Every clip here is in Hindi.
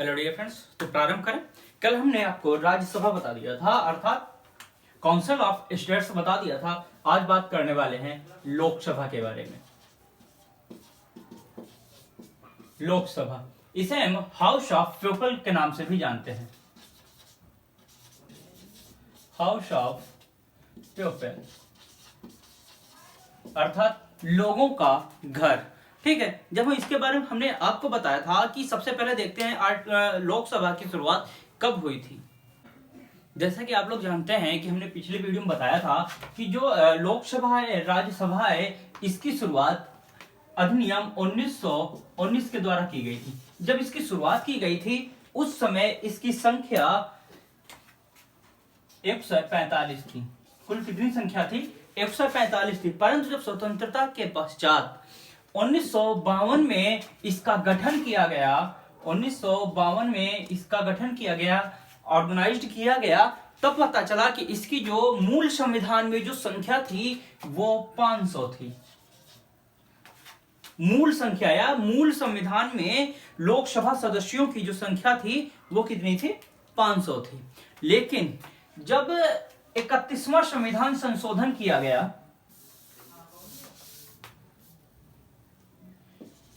हेलो डियर फ्रेंड्स, तो प्रारंभ करें। कल हमने आपको राज्यसभा बता दिया था, अर्थात काउंसिल ऑफ स्टेट्स बता दिया था। आज बात करने वाले हैं लोकसभा के बारे में। लोकसभा, इसे हम हाउस ऑफ पीपल के नाम से भी जानते हैं। हाउस ऑफ पीपल अर्थात लोगों का घर। ठीक है, जब हम इसके बारे में हमने आपको बताया था कि सबसे पहले देखते हैं लोकसभा की शुरुआत कब हुई थी। जैसा कि आप लोग जानते हैं कि हमने पिछले वीडियो में बताया था कि जो लोकसभा है, राज्यसभा है, इसकी शुरुआत अधिनियम 1919 के द्वारा की गई थी। जब इसकी शुरुआत की गई थी उस समय इसकी संख्या 145 थी। कुल कितनी संख्या थी? 145 थी। परंतु जब स्वतंत्रता के पश्चात 1952 में इसका गठन किया गया, 1952 में इसका गठन किया गया, ऑर्गेनाइज्ड किया गया, तब पता चला कि इसकी जो मूल संविधान में जो संख्या थी वो 500 थी। मूल संख्या या मूल संविधान में लोकसभा सदस्यों की जो संख्या थी वो कितनी थी? 500 थी। लेकिन जब 31वां संविधान संशोधन किया गया,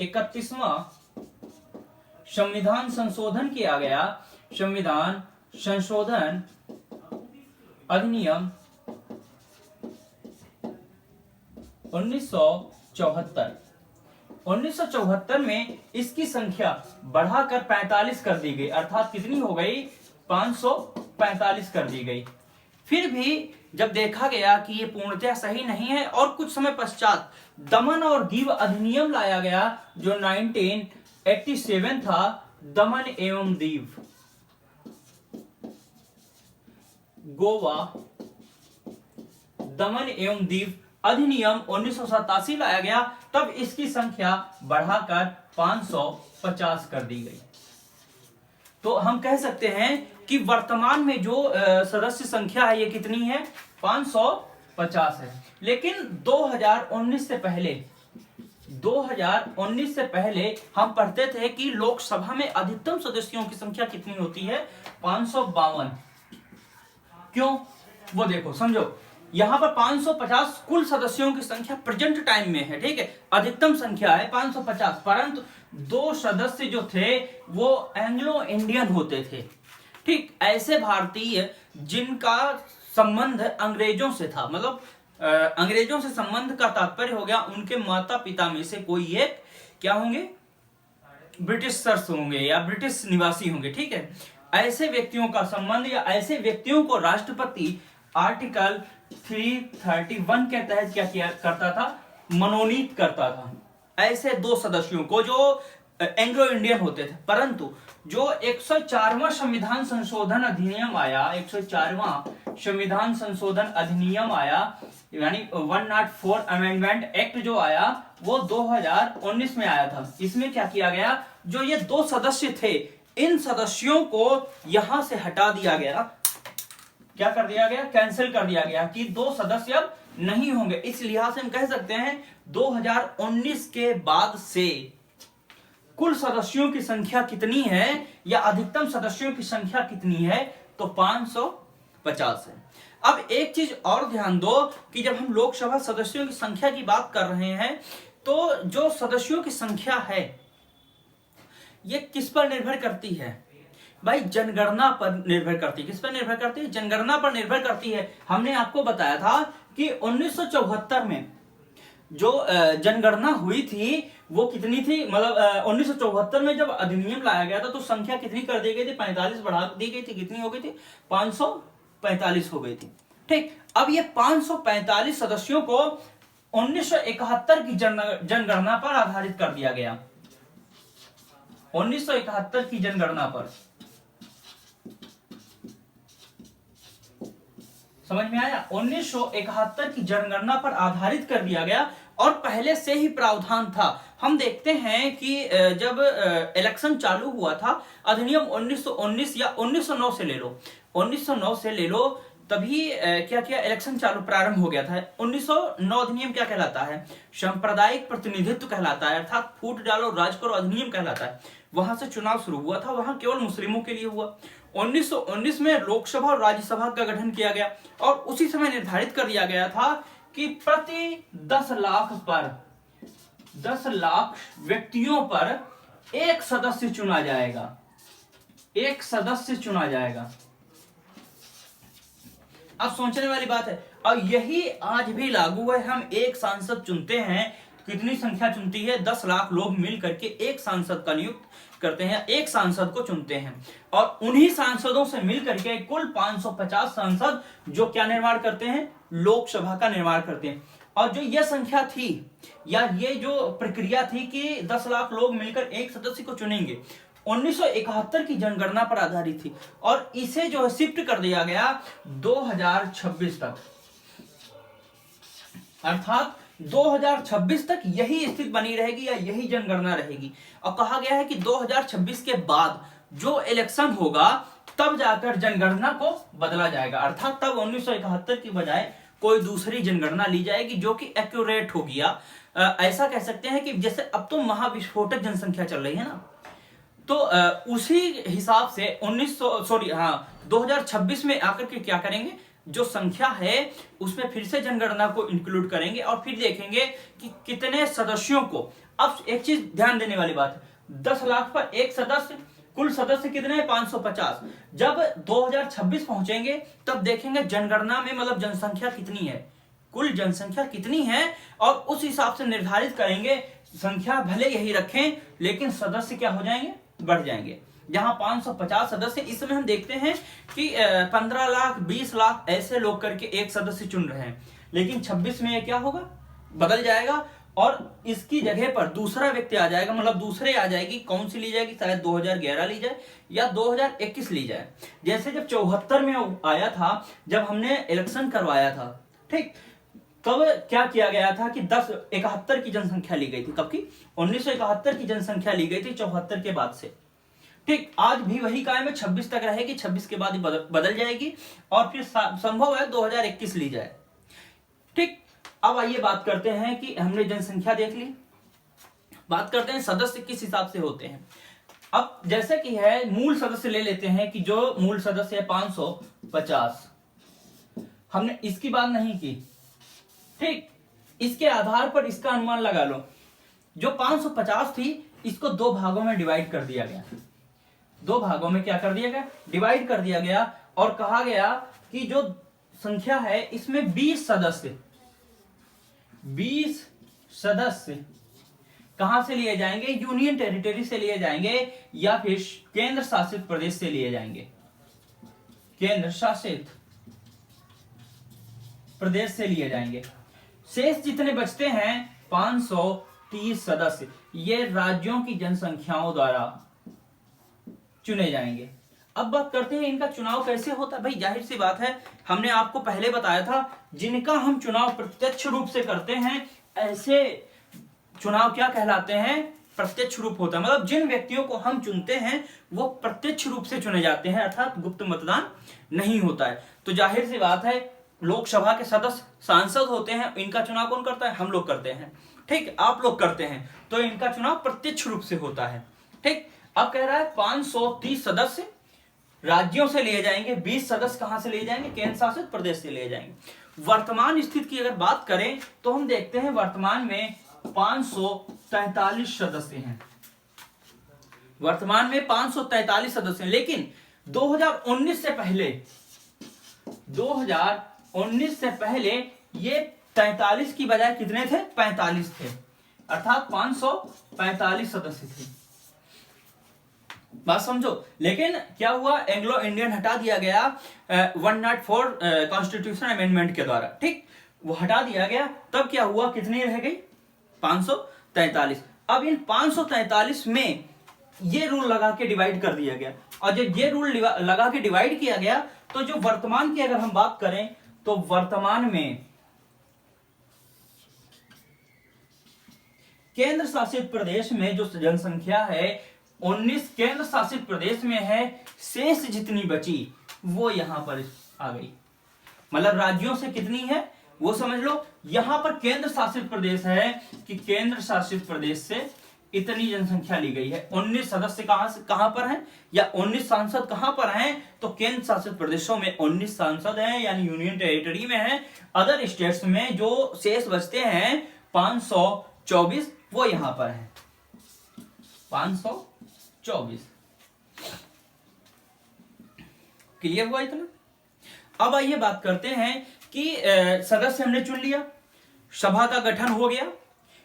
31वां संविधान संशोधन किया गया, संविधान संशोधन अधिनियम 1974 में इसकी संख्या बढ़ाकर 45 कर दी गई, अर्थात कितनी हो गई? 545 कर दी गई। फिर भी जब देखा गया कि ये पूर्णतः सही नहीं है और कुछ समय पश्चात दमन और दीव अधिनियम लाया गया जो 1987 था। दमन एवं दीव, गोवा दमन एवं दीव अधिनियम 1987 लाया गया, तब इसकी संख्या बढ़ाकर 550 कर दी गई। तो हम कह सकते हैं कि वर्तमान में जो सदस्य संख्या है ये कितनी है? 550 है। लेकिन 2019 से पहले हम पढ़ते थे कि लोकसभा में अधिकतम सदस्यों की संख्या कितनी होती है? 552। क्यों? वो देखो, समझो, यहां पर 550 कुल सदस्यों की संख्या प्रेजेंट टाइम में है। ठीक है, अधिकतम संख्या है 550, परंतु 2 सदस्य जो थे वो एंग्लो इंडियन होते थे। ठीक, ऐसे भारतीय जिनका संबंध अंग्रेजों से था, मतलब अंग्रेजों से संबंध का तात्पर्य हो गया उनके माता पिता में से कोई एक क्या होंगे? ब्रिटिशर्स होंगे या ब्रिटिश निवासी होंगे। ठीक है, ऐसे व्यक्तियों का संबंध या ऐसे व्यक्तियों को राष्ट्रपति आर्टिकल 331 के तहत क्या किया करता था? मनोनीत करता था ऐसे 2 सदस्यों को जो एंग्लो इंडियन होते थे। परंतु जो 104वां संविधान संशोधन अधिनियम आया, 104वां संविधान संशोधन अधिनियम आया, यानी 104 अमेंडमेंट एक्ट जो आया वो 2019 में आया था। इसमें क्या किया गया? जो ये 2 सदस्य थे, इन सदस्यों को यहां से हटा दिया गया। क्या कर दिया गया? कैंसिल कर दिया गया कि 2 सदस्य अब नहीं होंगे। इस लिहाज से हम कह सकते हैं 2019 के बाद से कुल सदस्यों की संख्या कितनी है या अधिकतम सदस्यों की संख्या कितनी है? तो 550 है। अब एक चीज और ध्यान दो कि जब हम लोकसभा सदस्यों की संख्या की बात कर रहे हैं तो जो सदस्यों की संख्या है ये किस पर निर्भर करती है? भाई जनगणना पर निर्भर करती है। किस पर निर्भर करती है? जनगणना पर निर्भर करती है। हमने आपको बताया था कि 1974 में जो जनगणना हुई थी वो कितनी थी? मतलब 1974 में जब अधिनियम लाया गया था तो संख्या कितनी कर दी गई थी? 45 बढ़ा दी गई थी। कितनी हो गई थी? 545 हो गई थी। ठीक, अब ये 545 सदस्यों को 1971 की जनगणना पर आधारित कर दिया गया। 1971 की जनगणना पर, समझ में आया? 1971 की जनगणना पर आधारित कर दिया गया और पहले से ही प्रावधान था। हम देखते हैं कि जब इलेक्शन चालू हुआ था, अधिनियम 1919 या 1909 से ले लो, 1909 से ले लो, तभी क्या किया, इलेक्शन चालू प्रारंभ हो गया था। 1909 अधिनियम क्या कहलाता है, सांप्रदायिक प्रतिनिधित्व कहलाता है, अर्थात फूट डालो राज करो अधिनियम कहलाता है। वहां से चुनाव शुरू हुआ था, वहां केवल मुस्लिमों के लिए हुआ। 1919 में लोकसभा और राज्यसभा का गठन किया गया और उसी समय निर्धारित कर दिया गया था कि प्रति 10 लाख व्यक्तियों पर एक सदस्य चुना जाएगा, एक सदस्य चुना जाएगा। अब सोचने वाली बात है, और यही आज भी लागू है। हम एक सांसद चुनते हैं, कितनी संख्या चुनती है, 10 लाख लोग मिल करके एक सांसद का नियुक्त करते हैं, एक सांसद को चुनते हैं, और उन्हीं सांसदों से मिल करके कुल 550 सांसद जो क्या निर्माण करते हैं, लोकसभा का निर्माण करते हैं। और जो यह संख्या थी या ये जो प्रक्रिया थी कि 10 लाख लोग मिलकर एक सदस्य को चुनेंगे, 1971 की जनगणना पर आधारित थी, और इसे जो है शिफ्ट कर दिया गया 2026 तक, अर्थात 2026 तक यही स्थिति बनी रहेगी या यही जनगणना रहेगी। और कहा गया है कि 2026 के बाद जो इलेक्शन होगा तब जाकर जनगणना को बदला जाएगा, अर्थात तब 1971 की बजाय कोई दूसरी जनगणना ली जाएगी जो कि एक्यूरेट होगी। ऐसा कह सकते हैं कि जैसे अब तो महाविस्फोटक जनसंख्या चल रही है ना, तो उसी हिसाब से 2026 में आकर के क्या करेंगे, जो संख्या है उसमें फिर से जनगणना को इंक्लूड करेंगे और फिर देखेंगे कि कितने सदस्यों को। अब एक चीज ध्यान देने वाली बात है, 10 लाख पर एक सदस्य, कुल सदस्य कितने हैं, 550। जब 2026 पहुंचेंगे तब देखेंगे जनगणना में मतलब जनसंख्या कितनी है, कुल जनसंख्या कितनी है, और उस हिसाब से निर्धारित करेंगे। संख्या भले यही रखें लेकिन सदस्य क्या हो जाएंगे, बढ़ जाएंगे। जहां 550 सदस्य, इस समय हम देखते हैं कि 15 लाख 20 लाख ऐसे लोग करके एक सदस्य चुन रहे हैं, लेकिन 26 में ये क्या होगा, बदल जाएगा और इसकी जगह पर दूसरा व्यक्ति आ जाएगा, मतलब दूसरे आ जाएगी। कौन सी ली जाएगी, शायद 2011 ली जाए या 2021 ली जाए। जैसे जब 74 में आया था, जब हमने इलेक्शन करवाया था, ठीक, तब क्या किया गया था कि 71 की जनसंख्या ली गई थी। कब की, 1971 की जनसंख्या ली गई थी 74 के बाद से। ठीक, आज भी वही कायम है, 26 तक रहेगी, 26 के बाद ही बदल जाएगी और फिर संभव है 2021 ली जाए। ठीक, अब आइए बात करते हैं कि हमने जनसंख्या देख ली, बात करते हैं सदस्य किस हिसाब से होते हैं। अब जैसे कि है, मूल सदस्य ले लेते हैं कि जो मूल सदस्य है 550, हमने इसकी बात नहीं की। ठीक, इसके आधार पर इसका अनुमान लगा लो। जो 550 थी इसको दो भागों में डिवाइड कर दिया गया, दो भागों में क्या कर दिया गया, डिवाइड कर दिया गया, और कहा गया कि जो संख्या है इसमें 20 सदस्य कहां से लिए जाएंगे, यूनियन टेरिटरी से लिए जाएंगे या फिर केंद्र शासित प्रदेश से लिए जाएंगे, केंद्र शासित प्रदेश से लिए जाएंगे। शेष जितने बचते हैं 530 सदस्य, ये राज्यों की जनसंख्याओं द्वारा चुने जाएंगे। अब बात करते हैं इनका चुनाव कैसे होता है। भाई जाहिर सी बात है, हमने आपको पहले बताया था, जिनका हम चुनाव प्रत्यक्ष रूप से करते हैं ऐसे चुनाव क्या कहलाते हैं, प्रत्यक्ष रूप होता है। मतलब जिन व्यक्तियों को हम चुनते हैं वो प्रत्यक्ष रूप से चुने जाते हैं, अर्थात गुप्त मतदान नहीं होता है। तो जाहिर सी बात है, लोकसभा के सदस्य सांसद होते हैं, इनका चुनाव कौन करता है, हम लोग करते हैं। ठीक, आप लोग करते हैं, तो इनका चुनाव प्रत्यक्ष रूप से होता है। ठीक, अब कह रहा है 530 सदस्य राज्यों से लिए जाएंगे, 20 सदस्य कहां से लिए जाएंगे, केंद्र शासित प्रदेश से लिए जाएंगे। वर्तमान स्थिति की अगर बात करें तो हम देखते हैं वर्तमान में 543 सदस्य हैं, वर्तमान में 543 सदस्य हैं। लेकिन 2019 से पहले ये 43 की बजाय कितने थे, 45 थे, अर्थात 545 सदस्य थे। बात समझो। लेकिन क्या हुआ, एंग्लो इंडियन हटा दिया गया 104 कॉन्स्टिट्यूशन अमेंडमेंट के द्वारा। ठीक, वो हटा दिया गया, तब क्या हुआ, कितनी रह गई, 543। अब इन 543 में ये रूल लगा के डिवाइड कर दिया गया, और जब ये रूल लगा के डिवाइड किया गया तो जो वर्तमान की अगर हम बात करें तो वर्तमान में केंद्र शासित प्रदेश में जो जनसंख्या है 19 केंद्र शासित प्रदेश में है, शेष जितनी बची वो यहां पर आ गई। मतलब राज्यों से कितनी है वो समझ लो। यहां पर केंद्र शासित प्रदेश है कि केंद्र शासित प्रदेश से इतनी जनसंख्या ली गई है। 19 सदस्य कहां पर हैं, या 19 सांसद कहां पर हैं, तो केंद्र शासित प्रदेशों में 19 सांसद हैं, यानी यूनियन टेरिटरी में हैं। अदर स्टेट्स में जो शेष बचते हैं 524, वो यहां पर हैं 524। क्लियर हुआ इतना? अब आइए बात करते हैं कि सदस्य हमने चुन लिया, सभा का गठन हो गया,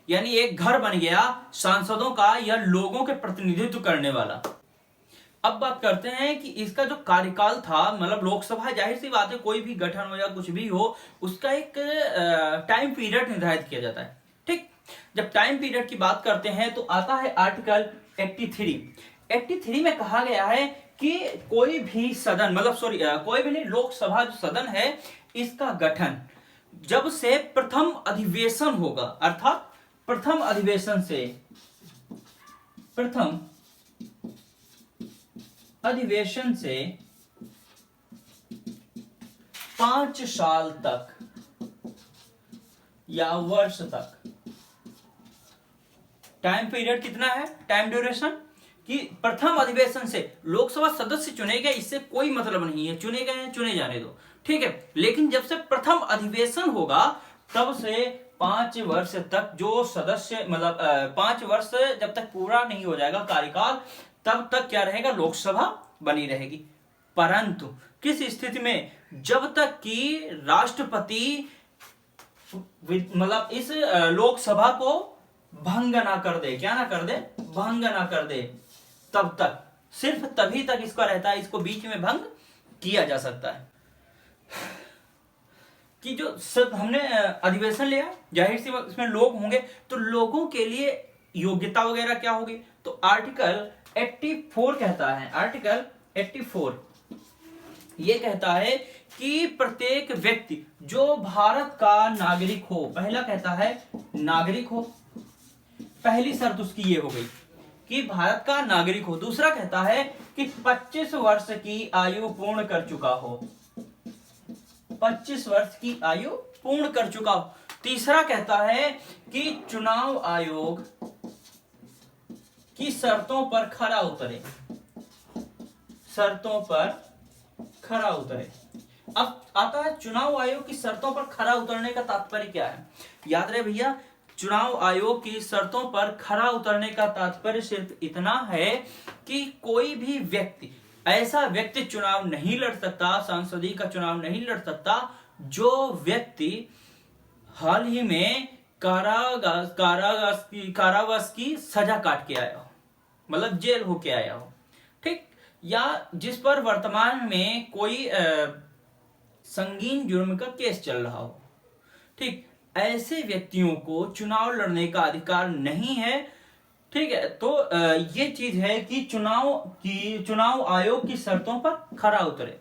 यानी एक घर बन गया सांसदों का या लोगों के प्रतिनिधित्व करने वाला। अब बात करते हैं कि इसका जो कार्यकाल था, मतलब लोकसभा, जाहिर सी बात है कोई भी गठन हो या कुछ भी हो उसका एक टाइम पीरियड निर्धारित किया जाता है। ठीक, जब टाइम पीरियड की बात करते हैं तो आता है आर्टिकल 83 में कहा गया है कि कोई भी सदन, मतलब कोई भी नहीं, लोकसभा जो सदन है इसका गठन जब से प्रथम अधिवेशन होगा, अर्थात प्रथम अधिवेशन से 5 साल तक या वर्ष तक, टाइम पीरियड कितना है, टाइम ड्यूरेशन, कि प्रथम अधिवेशन से लोकसभा सदस्य चुने गए, इससे कोई मतलब नहीं है, चुने गए हैं चुने जाने दो, ठीक है। लेकिन जब से प्रथम अधिवेशन होगा तब से 5 वर्ष तक जो सदस्य, मतलब 5 वर्ष जब तक पूरा नहीं हो जाएगा कार्यकाल, तब तक क्या रहेगा, लोकसभा बनी रहेगी। परंतु किस स्थिति में, जब तक कि राष्ट्रपति मतलब इस लोकसभा को भंग ना कर दे, क्या ना कर दे, भंग ना कर दे, तब तक, सिर्फ तभी तक इसका रहता है, इसको बीच में भंग किया जा सकता है। कि जो हमने अधिवेशन लिया, जाहिर सी इसमें लोग होंगे, तो लोगों के लिए योग्यता वगैरह क्या होगी, तो आर्टिकल 84 कहता है, आर्टिकल 84 ये कहता है कि प्रत्येक व्यक्ति जो भारत का नागरिक हो, पहला कहता है नागरिक हो, पहली शर्त उसकी ये हो गई कि भारत का नागरिक हो। दूसरा कहता है कि 25 वर्ष की आयु पूर्ण कर चुका हो, 25 वर्ष की आयु पूर्ण कर चुका हो। तीसरा कहता है कि चुनाव आयोग की शर्तों पर खरा उतरे, शर्तों पर खरा उतरे। अब आता है चुनाव आयोग की शर्तों पर खरा उतरने का तात्पर्य क्या है। याद रहे भैया, चुनाव आयोग की शर्तों पर खरा उतरने का तात्पर्य सिर्फ इतना है कि कोई भी व्यक्ति, ऐसा व्यक्ति चुनाव नहीं लड़ सकता, सांसदीय का चुनाव नहीं लड़ सकता जो व्यक्ति हाल ही में कारावास की सजा काट के आया हो, मतलब जेल होके आया हो, ठीक, या जिस पर वर्तमान में कोई संगीन जुर्म का केस चल रहा हो, ठीक, ऐसे व्यक्तियों को चुनाव लड़ने का अधिकार नहीं है, ठीक है। तो ये चीज है कि चुनाव आयोग की शर्तों पर खरा उतरे,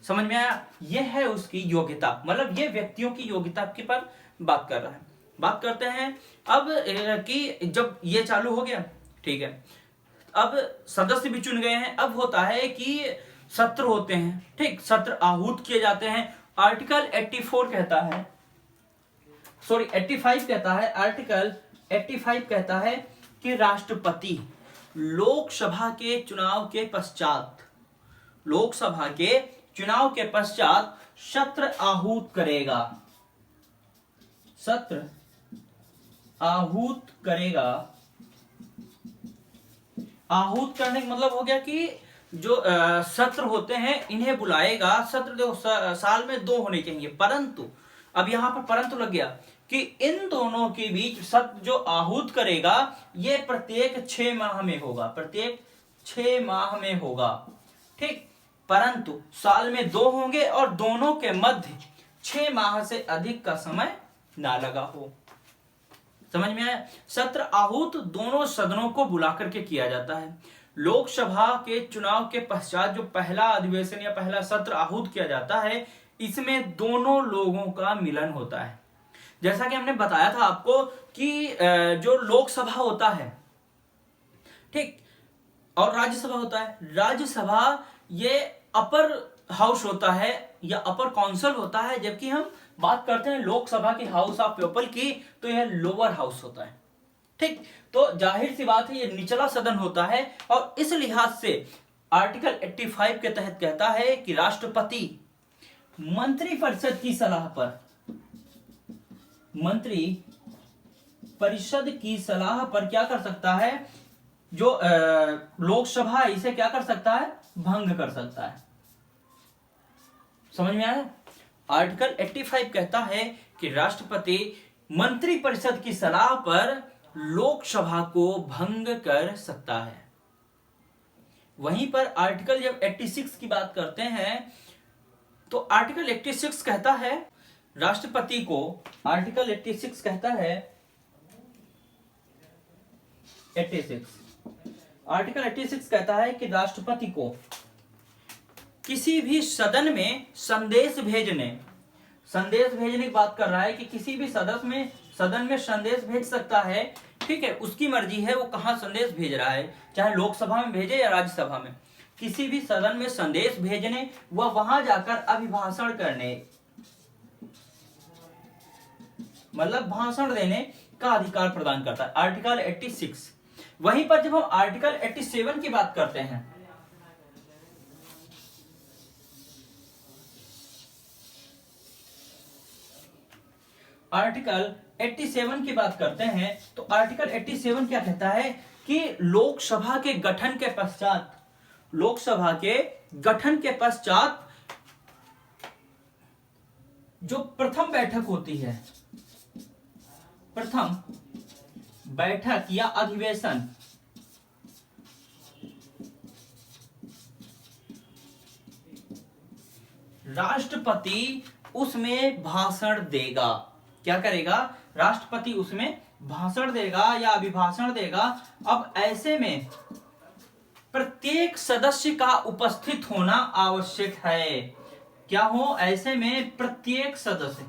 समझ में आया। ये है उसकी योग्यता, मतलब ये व्यक्तियों की योग्यता के पर बात कर रहा है। बात करते हैं अब कि जब ये चालू हो गया, ठीक है, अब सदस्य भी चुन गए हैं, अब होता है कि सत्र होते हैं, ठीक, सत्र आहूत किए जाते हैं। आर्टिकल 84 कहता है, सॉरी 85 कहता है, आर्टिकल 85 कहता है कि राष्ट्रपति लोकसभा के चुनाव के पश्चात, लोकसभा के चुनाव के पश्चात सत्र आहूत करेगा, सत्र आहूत करेगा। आहूत करने का मतलब हो गया कि जो सत्र होते हैं इन्हें बुलाएगा। सत्र देखो साल में 2 होने चाहिए, परंतु अब यहां पर परंतु लग गया कि इन दोनों के बीच सत्र जो आहूत करेगा ये प्रत्येक 6 माह में होगा, प्रत्येक 6 माह में होगा, ठीक। परंतु साल में 2 होंगे और दोनों के मध्य 6 माह से अधिक का समय ना लगा हो, समझ में आया। सत्र आहूत दोनों सदनों को बुला करके किया जाता है। लोकसभा के चुनाव के पश्चात जो पहला अधिवेशन या पहला सत्र आहूत किया जाता है, इसमें दोनों लोगों का मिलन होता है। जैसा कि हमने बताया था आपको कि जो लोकसभा होता है, ठीक, और राज्यसभा होता है। राज्यसभा ये अपर हाउस होता है या अपर काउंसिल होता है, जबकि हम बात करते हैं लोकसभा की, हाउस ऑफ पीपल की, तो यह लोअर हाउस होता है। ठीक, तो जाहिर सी बात है ये निचला सदन होता है। और इस लिहाज से आर्टिकल 85 के तहत कहता है कि राष्ट्रपति मंत्री परिषद की सलाह पर, मंत्री परिषद की सलाह पर क्या कर सकता है, जो लोकसभा इसे क्या कर सकता है, भंग कर सकता है। समझ में आया? आर्टिकल 85 कहता है कि राष्ट्रपति मंत्री परिषद की सलाह पर लोकसभा को भंग कर सकता है। वहीं पर आर्टिकल जब 86 की बात करते हैं तो आर्टिकल 86 कहता है राष्ट्रपति को, आर्टिकल 86 कहता है, 86 आर्टिकल 86 कहता है कि राष्ट्रपति को किसी भी सदन में संदेश भेजने की बात कर रहा है कि किसी भी सदन में संदेश भेज सकता है। ठीक है, उसकी मर्जी है वो कहां संदेश भेज रहा है, चाहे लोकसभा में भेजे या राज्यसभा में। किसी भी सदन में संदेश भेजने व वहां जाकर अभिभाषण करने, मतलब भाषण देने का अधिकार प्रदान करता है, आर्टिकल 86। वहीं पर जब हम आर्टिकल 87 की बात करते हैं, आर्टिकल 87 की बात करते हैं तो आर्टिकल 87 क्या कहता है कि लोकसभा के गठन के पश्चात जो प्रथम बैठक होती है, प्रथम बैठक या अधिवेशन, राष्ट्रपति उसमें भाषण देगा। क्या करेगा? राष्ट्रपति उसमें भाषण देगा या अभिभाषण देगा। अब ऐसे में प्रत्येक सदस्य का उपस्थित होना आवश्यक है। क्या हो? ऐसे में प्रत्येक सदस्य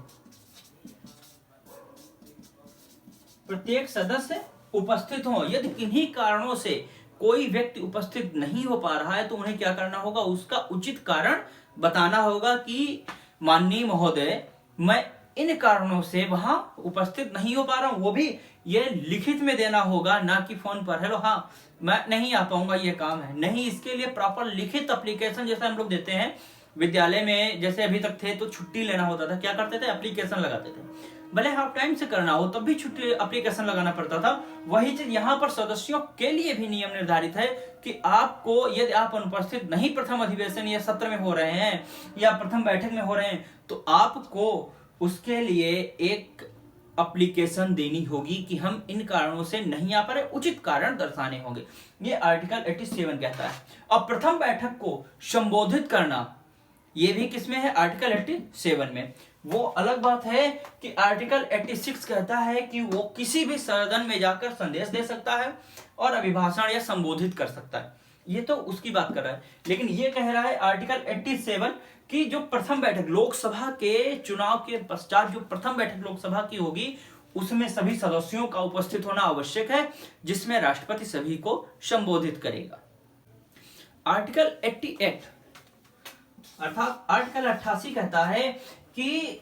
उपस्थित हो। यदि किन्हीं कारणों से कोई व्यक्ति उपस्थित नहीं हो पा रहा है तो उन्हें क्या करना होगा? उसका उचित कारण बताना होगा कि माननीय महोदय, मैं इन कारणों से वहां उपस्थित नहीं हो पा रहा हूं। वो भी ये लिखित में देना होगा, ना कि फोन पर, हेलो हाँ मैं नहीं आ पाऊंगा, ये काम है। नहीं, इसके लिए प्रॉपर लिखित एप्लीकेशन जैसे हम लोग देते हैं विद्यालय में, जैसे अभी तक थे तो छुट्टी लेना होता था, क्या करते थे? एप्लीकेशन लगाते थे। भले हाफ टाइम से करना हो तब भी छुट्टी एप्लीकेशन लगाना पड़ता था। वही चीज यहाँ पर सदस्यों के लिए भी नियम निर्धारित है कि आपको, यदि आप अनुपस्थित नहीं प्रथम अधिवेशन या सत्र में हो रहे हैं या प्रथम बैठक में हो रहे हैं, तो आपको उसके लिए एक एप्लीकेशन देनी होगी कि हम इन कारणों से नहीं आ पा रहे, उचित कारण दर्शाने होंगे। ये आर्टिकल 87 कहता है। अब प्रथम बैठक को संबोधित करना, ये भी किसमें है? आर्टिकल 87 में। वो अलग बात है कि आर्टिकल 86 कहता है कि वो किसी भी सदन में जाकर संदेश दे सकता है और अभिभाषण या संबोधित कर सकता है। ये तो उसकी बात कर रहा है। लेकिन ये कह रहा है आर्टिकल 87 कि जो प्रथम बैठक लोकसभा के चुनाव के पश्चात जो प्रथम बैठक लोकसभा की होगी, उसमें सभी सदस्यों का उपस्थित होना आवश्यक है, जिसमें राष्ट्रपति सभी को संबोधित करेगा। आर्टिकल 88 अर्थात आर्टिकल 88 कहता है कि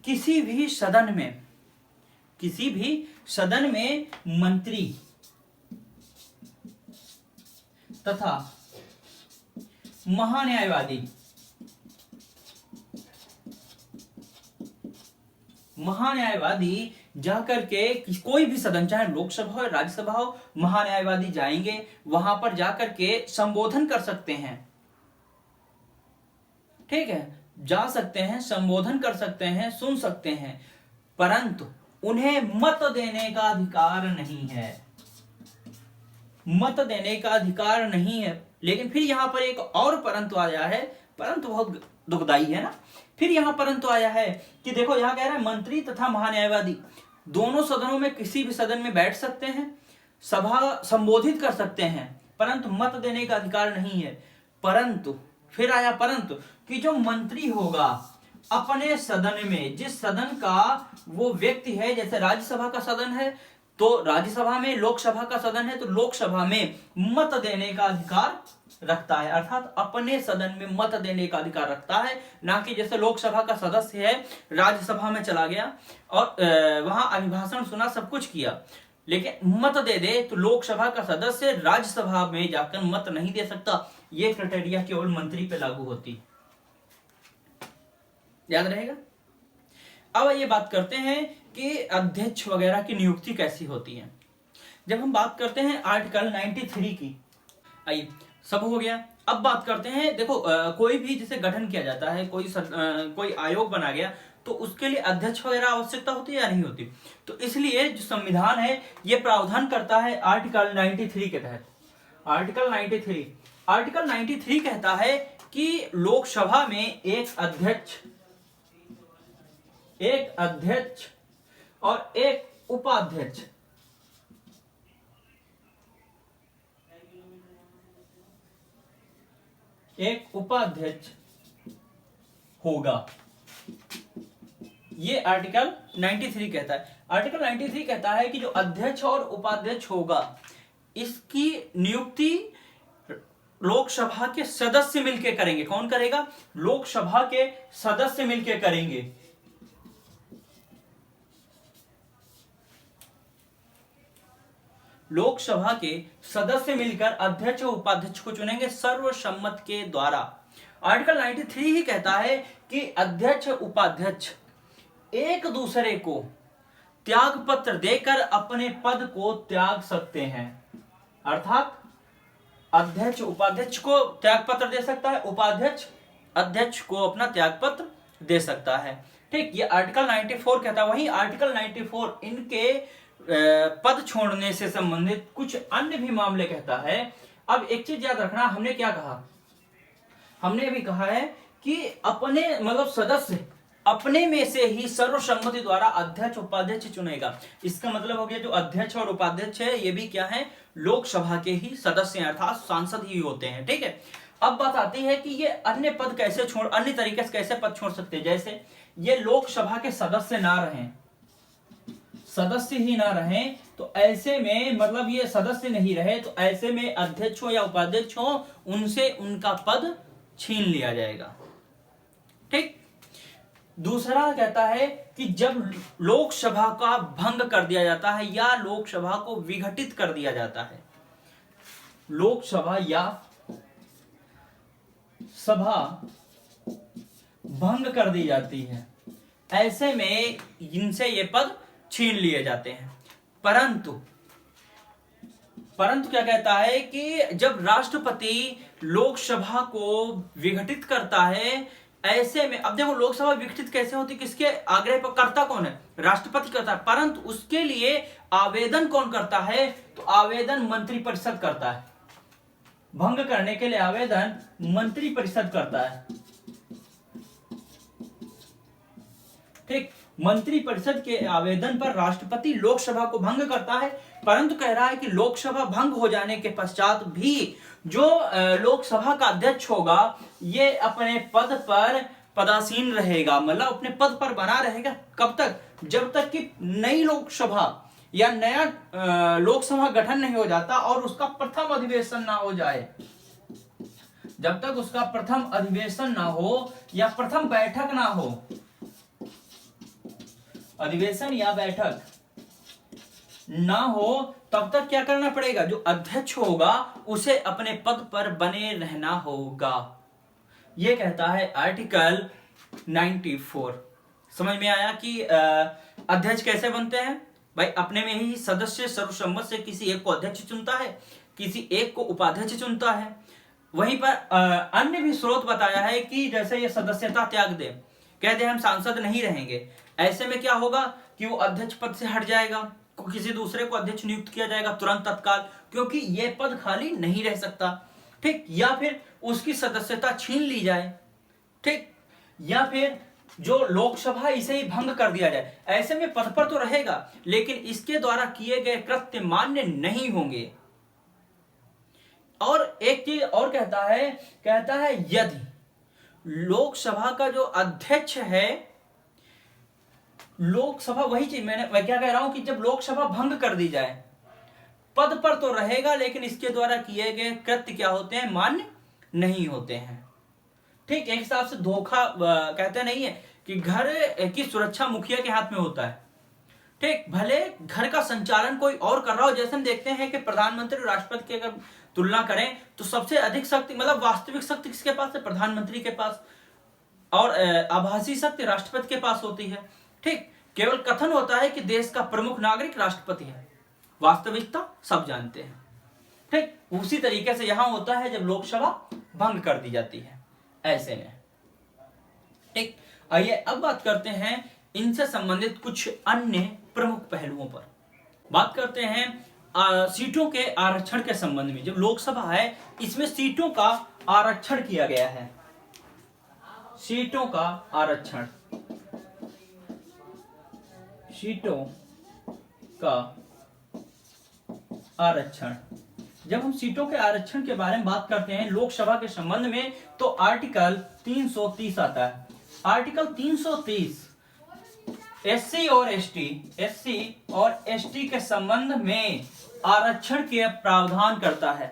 किसी भी सदन में मंत्री तथा महान्यायवादी जाकर के कोई भी सदन, चाहे लोकसभा हो राज्यसभा हो, महान्यायवादी जाएंगे, वहां पर जाकर के संबोधन कर सकते हैं। ठीक है, जा सकते हैं, संबोधन कर सकते हैं, सुन सकते हैं, परंतु उन्हें मत देने का अधिकार नहीं है। मत देने का अधिकार नहीं है। लेकिन फिर यहां पर एक और परंतु आया है, परंतु बहुत दुखदाई है ना। फिर यहां परंतु आया है कि देखो, यहां कह रहा है मंत्री तथा महान्यायवादी दोनों सदनों में किसी भी सदन में बैठ सकते हैं, सभा संबोधित कर सकते हैं, परंतु मत देने का अधिकार नहीं है। परंतु फिर आया परंतु कि जो मंत्री होगा अपने सदन में, जिस सदन का वो व्यक्ति है, जैसे राज्यसभा का सदन है तो राज्यसभा में, लोकसभा का सदन है तो लोकसभा में मत देने का अधिकार रखता है, अर्थात अपने सदन में मत देने का अधिकार रखता है, ना कि जैसे लोकसभा का सदस्य है राज्यसभा में चला गया और वहां अभिभाषण सुना, सब कुछ किया, लेकिन मत दे दे तो लोकसभा का सदस्य राज्यसभा में जाकर मत नहीं दे सकता। ये क्राइटेरिया केवल मंत्री पे लागू होती, याद रहेगा। अब ये बात करते हैं कि अध्यक्ष वगैरह की नियुक्ति कैसी होती है। जब हम बात करते हैं आर्टिकल 93 की, आइए सब हो गया। अब बात करते हैं, देखो कोई भी जिसे गठन किया जाता है, कोई आयोग बना गया, तो उसके लिए अध्यक्ष वगैरह आवश्यकता होती है या नहीं होती। तो इसलिए जो संविधान है ये प्रावधान करता है आर्टिकल 93 के तहत। आर्टिकल 93 कहता है कि लोकसभा में एक अध्यक्ष और एक उपाध्यक्ष होगा। ये आर्टिकल 93 कहता है। आर्टिकल 93 कहता है कि जो अध्यक्ष और उपाध्यक्ष होगा, इसकी नियुक्ति लोकसभा के सदस्य मिलकर करेंगे। कौन करेगा? लोकसभा के सदस्य मिलकर करेंगे। लोकसभा के सदस्य मिलकर अध्यक्ष और उपाध्यक्ष को चुनेंगे सर्वसम्मत के द्वारा। आर्टिकल 93 ही कहता है कि अध्यक्ष उपाध्यक्ष एक दूसरे को त्याग पत्र देकर अपने पद को त्याग सकते हैं। अर्थात अध्यक्ष उपाध्यक्ष को त्याग पत्र दे सकता है, उपाध्यक्ष अध्यक्ष को अपना त्याग पत्र दे सकता है। ठीक, ये आर्टिकल 94 कहता है। वहीं आर्टिकल 94 इनके पद छोड़ने से संबंधित कुछ अन्य भी मामले कहता है। अब एक चीज याद रखना, हमने क्या कहा? हमने भी कहा है कि अपने मतलब सदस्य अपने में से ही सर्वसम्मति द्वारा अध्यक्ष उपाध्यक्ष चुनेगा। इसका मतलब हो गया जो अध्यक्ष और उपाध्यक्ष है ये भी क्या है? लोकसभा के ही सदस्य हैं, अर्थात सांसद ही होते हैं। ठीक है, अब बात आती है कि ये अन्य पद कैसे अन्य तरीके से कैसे पद छोड़ सकते हैं। जैसे ये लोकसभा के सदस्य ना रहें, सदस्य ही ना रहें, तो ऐसे में मतलब ये सदस्य नहीं रहे तो ऐसे में अध्यक्ष हो या उपाध्यक्ष हो उनसे उनका पद छीन लिया जाएगा। ठीक, दूसरा कहता है कि जब लोकसभा का भंग कर दिया जाता है या लोकसभा को विघटित कर दिया जाता है, लोकसभा या सभा भंग कर दी जाती है, ऐसे में इनसे ये पद छीन लिए जाते हैं। परंतु क्या कहता है कि जब राष्ट्रपति लोकसभा को विघटित करता है, ऐसे में अब देखो लोकसभा विघटित कैसे होती, किसके आग्रह पर? करता कौन है? राष्ट्रपति करता है। परंतु उसके लिए आवेदन कौन करता है? तो आवेदन मंत्रिपरिषद करता है। भंग करने के लिए आवेदन मंत्रिपरिषद करता है। ठीक, मंत्रिपरिषद के आवेदन पर राष्ट्रपति लोकसभा को भंग करता है। परंतु कह रहा है कि लोकसभा भंग हो जाने के पश्चात भी जो लोकसभा का अध्यक्ष होगा ये अपने पद पर पदासीन रहेगा, मतलब अपने पद पर बना रहेगा। कब तक? जब तक कि नई लोकसभा या नया लोकसभा गठन नहीं हो जाता और उसका प्रथम अधिवेशन ना हो जाए। जब तक उसका प्रथम अधिवेशन ना हो या प्रथम बैठक ना हो, अधिवेशन या बैठक ना हो, तब तक क्या करना पड़ेगा? जो अध्यक्ष होगा उसे अपने पद पर बने रहना होगा। यह कहता है आर्टिकल 94। समझ में आया कि अध्यक्ष कैसे बनते हैं? भाई अपने में ही सदस्य सर्वसम्मत से किसी एक को अध्यक्ष चुनता है, किसी एक को उपाध्यक्ष चुनता है। वहीं पर अन्य भी स्रोत बताया है कि जैसे ये सदस्यता त्याग दे, कह दे हम सांसद नहीं रहेंगे, ऐसे में क्या होगा कि वो अध्यक्ष पद से हट जाएगा, किसी दूसरे को अध्यक्ष नियुक्त किया जाएगा तुरंत तत्काल, क्योंकि ये पद खाली नहीं रह सकता। ठीक, या फिर उसकी सदस्यता छीन ली जाए। ठीक, या फिर जो लोकसभा इसे ही भंग कर दिया जाए। ऐसे में पद पर तो रहेगा लेकिन इसके द्वारा किए गए कृत्य मान्य नहीं होंगे। और एक चीज और कहता है यदि लोकसभा का जो अध्यक्ष है, लोकसभा वही चीज मैं क्या कह रहा हूं कि जब लोकसभा भंग कर दी जाए पद पर तो रहेगा लेकिन इसके द्वारा किए गए कृत्य क्या होते हैं, मान्य नहीं होते हैं। ठीक, एक हिसाब से धोखा कहते नहीं है कि घर की सुरक्षा मुखिया के हाथ में होता है। ठीक, भले घर का संचालन कोई और कर रहा हो। जैसे हम देखते हैं कि प्रधानमंत्री और राष्ट्रपति की अगर तुलना करें तो सबसे अधिक शक्ति, मतलब वास्तविक शक्ति किसके पास है, प्रधानमंत्री के पास, और आभासी शक्ति राष्ट्रपति के पास होती है। ठीक, केवल कथन होता है कि देश का प्रमुख नागरिक राष्ट्रपति है, वास्तविकता सब जानते हैं। ठीक, उसी तरीके से यहां होता है जब लोकसभा भंग कर दी जाती है ऐसे में। ठीक, आइए अब बात करते हैं इनसे संबंधित कुछ अन्य प्रमुख पहलुओं पर। बात करते हैं सीटों के आरक्षण के संबंध में। जब लोकसभा है इसमें सीटों का आरक्षण किया गया है, सीटों का आरक्षण, सीटों का आरक्षण। जब हम सीटों के आरक्षण के बारे में बात करते हैं लोकसभा के संबंध में तो आर्टिकल 330 आता है। आर्टिकल 330 एससी और एसटी के संबंध में आरक्षण के प्रावधान करता है।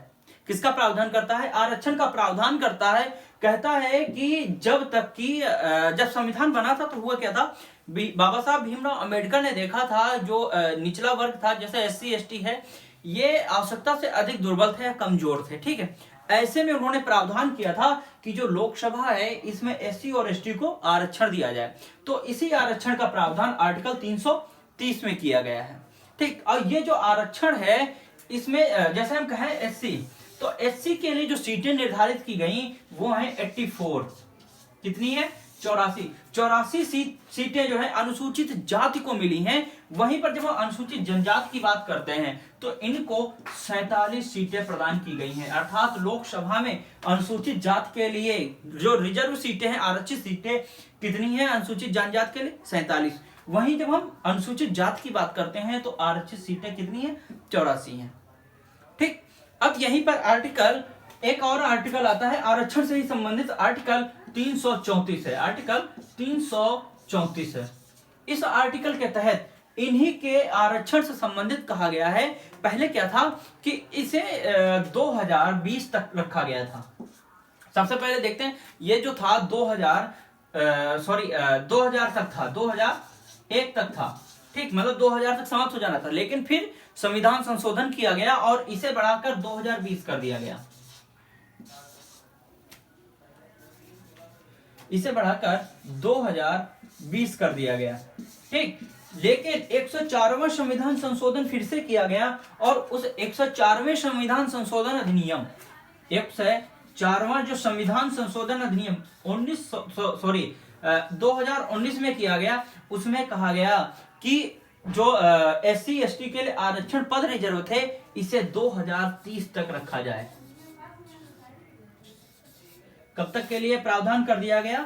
किसका प्रावधान करता है, आरक्षण का प्रावधान करता है। कहता है कि जब तक कि जब संविधान बना था तो हुआ क्या था, बाबा साहब भीमराव अंबेडकर ने देखा था जो निचला वर्ग था जैसे एससी एसटी है, ये आवश्यकता से अधिक दुर्बल थे या कमजोर थे। ठीक है, ऐसे में उन्होंने प्रावधान किया था कि जो लोकसभा है इसमें एससी और एसटी को आरक्षण दिया जाए। तो इसी आरक्षण का प्रावधान आर्टिकल 330 में किया गया है। ठीक, और ये जो आरक्षण है इसमें जैसे हम कहें एससी, तो एससी के लिए जो सीटें निर्धारित की गई वो है 84, कितनी है, 84 सीटें जो है अनुसूचित जाति को मिली हैं। वहीं पर जब हम अनुसूचित जनजाति की बात करते हैं तो इनको 47 सीटें प्रदान की गई हैं। अर्थात लोकसभा में अनुसूचित जाति के लिए जो रिजर्व सीटें हैं, आरक्षित सीटें कितनी हैं अनुसूचित जनजाति के लिए, 47। वहीं जब हम अनुसूचित जाति की बात करते हैं तो आरक्षित सीटें कितनी है, 84 हैं। ठीक, अब यहीं पर आर्टिकल, एक और आर्टिकल आता है आरक्षण से ही संबंधित, आर्टिकल 334 है। आर्टिकल 334 है। इस आर्टिकल के तहत इन्हीं के आरक्षण से संबंधित कहा गया है। पहले क्या था कि इसे 2020 तक रखा गया था। सबसे पहले देखते हैं, ये जो था 2000 तक था, 2001 तक था। ठीक, मतलब 2000 तक समाप्त हो जाना था, लेकिन फिर संविधान संशोधन किया गया और इसे बढ़ाकर 2020 कर दिया गया। इसे बढ़ाकर 2020 कर दिया गया। ठीक, लेकिन 104वां संविधान संशोधन फिर से किया गया और उस 104वें संविधान संशोधन अधिनियम, 104वां जो संविधान संशोधन अधिनियम 2019 में किया गया, उसमें कहा गया कि जो एससी एसटी के लिए आरक्षण पद रिजर्व थे इसे 2030 तक रखा जाए। कब तक के लिए प्रावधान कर दिया गया,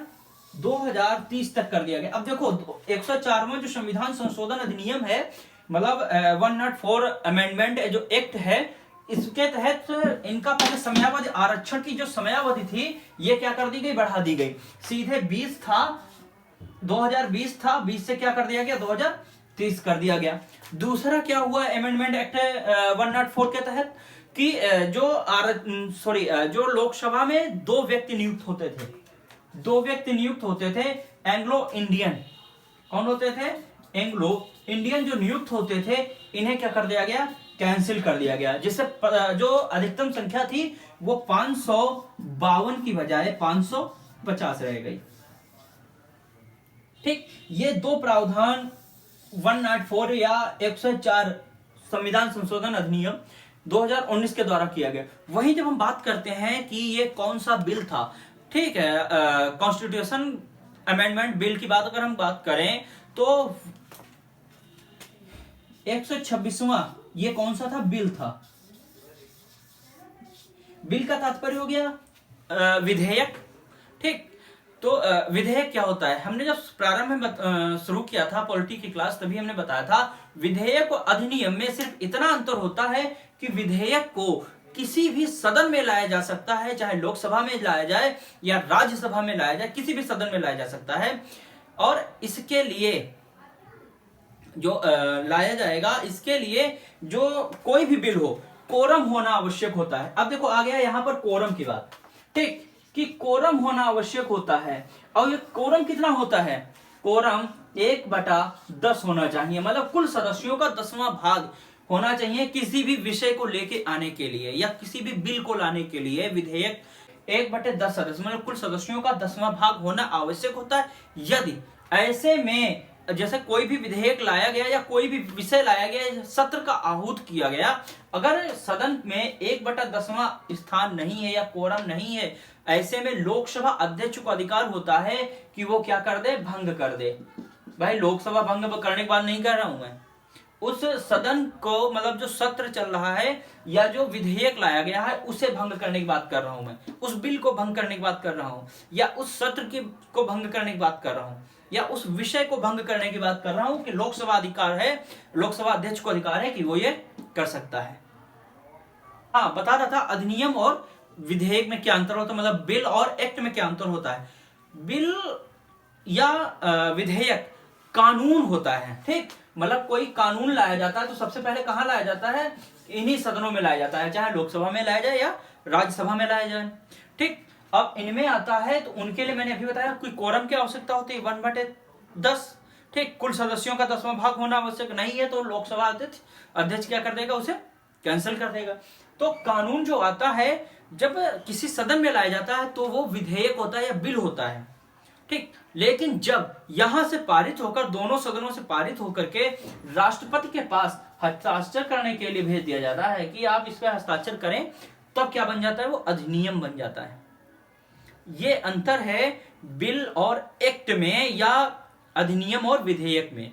2030 तक कर दिया गया। अब देखो 104वां जो संविधान संशोधन अधिनियम है, मतलब 104 अमेंडमेंट जो एक्ट है, इसके तहत इनका पहले समयावधि, आरक्षण की जो समयावधि थी ये क्या कर दी गई, बढ़ा दी गई। सीधे 20 था, 2020 था, 20 से क्या कर दिया गया, 2030 कर दिया गया। दूसरा क्या हुआ अमेंडमेंट एक्ट 104 के तहत कि जो लोकसभा में 2 व्यक्ति नियुक्त होते थे, 2 व्यक्ति नियुक्त होते थे, एंग्लो इंडियन, कौन होते थे, एंग्लो इंडियन जो नियुक्त होते थे, इन्हें क्या कर दिया गया, कैंसिल कर दिया गया, जिससे जो अधिकतम संख्या थी वो 552 की बजाय 550 रह गई। ठीक, ये 2 प्रावधान 104 या 104 संविधान संशोधन अधिनियम 2019 के द्वारा किया गया। वहीं जब हम बात करते हैं कि ये कौन सा बिल था, ठीक है, कॉन्स्टिट्यूशन अमेंडमेंट बिल की बात अगर हम बात करें तो 126वां ये कौन सा था, बिल था। बिल का तात्पर्य हो गया विधेयक। ठीक, तो विधेयक क्या होता है, हमने जब प्रारंभ में शुरू किया था पॉलिटी की क्लास तभी हमने बताया था विधेयक और अधिनियम में सिर्फ इतना अंतर होता है कि विधेयक को किसी भी सदन में लाया जा सकता है, चाहे लोकसभा में लाया जाए या राज्यसभा में लाया जाए, किसी भी सदन में लाया जा सकता है। और इसके लिए जो लाया जाएगा, इसके लिए जो कोई भी बिल हो, कोरम होना आवश्यक होता है। अब देखो आ गया यहाँ पर कोरम की बात, ठीक, कि कोरम होना आवश्यक होता है। और ये कोरम कितना होता है? कोरम 1/10 होना चाहिए, मतलब कुल सदस्यों का 10वां भाग होना चाहिए किसी भी विषय को लेके आने के लिए या किसी भी बिल को लाने के लिए। विधेयक 1/10 सदस्य, मतलब कुल सदस्यों का 10वां भाग होना आवश्यक होता है। यदि ऐसे में जैसे कोई भी विधेयक लाया गया या कोई भी विषय लाया गया, सत्र का आहूत किया गया, अगर सदन में 1/10वां स्थान नहीं है या कोरम नहीं है, ऐसे में लोकसभा अध्यक्ष को अधिकार होता है कि वो क्या कर दे, भंग कर दे। भाई लोकसभा भंग करने की बात नहीं कर रहा हूं मैं, उस सदन को, मतलब जो सत्र चल रहा है या जो विधेयक लाया गया है उसे भंग करने की बात कर रहा हूं मैं, उस बिल को भंग करने की बात कर रहा हूं, या उस सत्र की को भंग करने की बात कर रहा हूं, या उस विषय को भंग करने की बात कर रहा हूं कि लोकसभा अधिकार है, लोकसभा अध्यक्ष को अधिकार है कि वो ये कर सकता है। हाँ, बता रहा था अधिनियम और विधेयक में क्या अंतर होता है, मतलब बिल और एक्ट में क्या अंतर होता है। बिल या विधेयक कानून होता है, ठीक, मतलब कोई कानून लाया जाता है तो सबसे पहले कहां लाया जाता है, इन्हीं सदनों में लाया जाता है, चाहे लोकसभा में लाया जाए या राज्यसभा में लाया जाए, ठीक। अब इनमें आता है तो उनके लिए मैंने अभी बताया कोई कोरम की आवश्यकता होती है 1/10, ठीक, कुल सदस्यों का 10वां भाग होना आवश्यक नहीं है तो लोकसभा अध्यक्ष क्या कर देगा, उसे कैंसिल कर देगा। तो कानून जो आता है जब किसी सदन में लाया जाता है तो वो विधेयक होता है या बिल होता है, ठीक। लेकिन जब यहां से पारित होकर, दोनों सदनों से पारित होकर के राष्ट्रपति के पास हस्ताक्षर करने के लिए भेज दिया जाता है कि आप इस पर हस्ताक्षर करें, तब तो क्या बन जाता है, वो अधिनियम बन जाता है। ये अंतर है बिल और एक्ट में या अधिनियम और विधेयक में।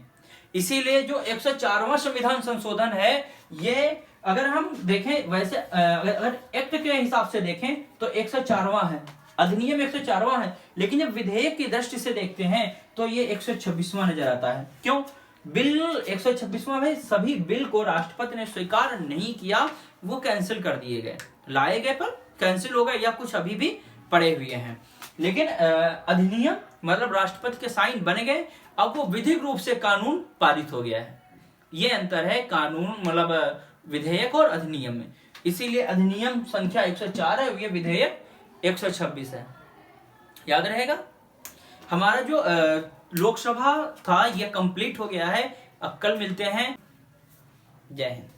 इसीलिए जो 104वां संविधान संशोधन है, ये अगर हम देखें वैसे, अगर एक्ट के हिसाब से देखें तो 104वां है, अधिनियम 104वां है, लेकिन जब विधेयक की दृष्टि से देखते हैं तो ये 126वां नजर आता है। क्यों? बिल 126वां में सभी बिल को राष्ट्रपति ने स्वीकार नहीं किया, वो कैंसिल कर दिए गए, लाए गए पर कैंसिल हो गए, या कुछ अभी भी पड़े हुए हैं। लेकिन अधिनियम मतलब राष्ट्रपति के साइन बन गए, अब वो विधिक रूप से कानून पारित हो गया है। ये अंतर है कानून मतलब विधेयक और अधिनियम में। इसीलिए अधिनियम संख्या 104 है, ये विधेयक 126 है, याद रहेगा। हमारा जो लोकसभा था ये कंप्लीट हो गया है। अब कल मिलते हैं। जय हिंद।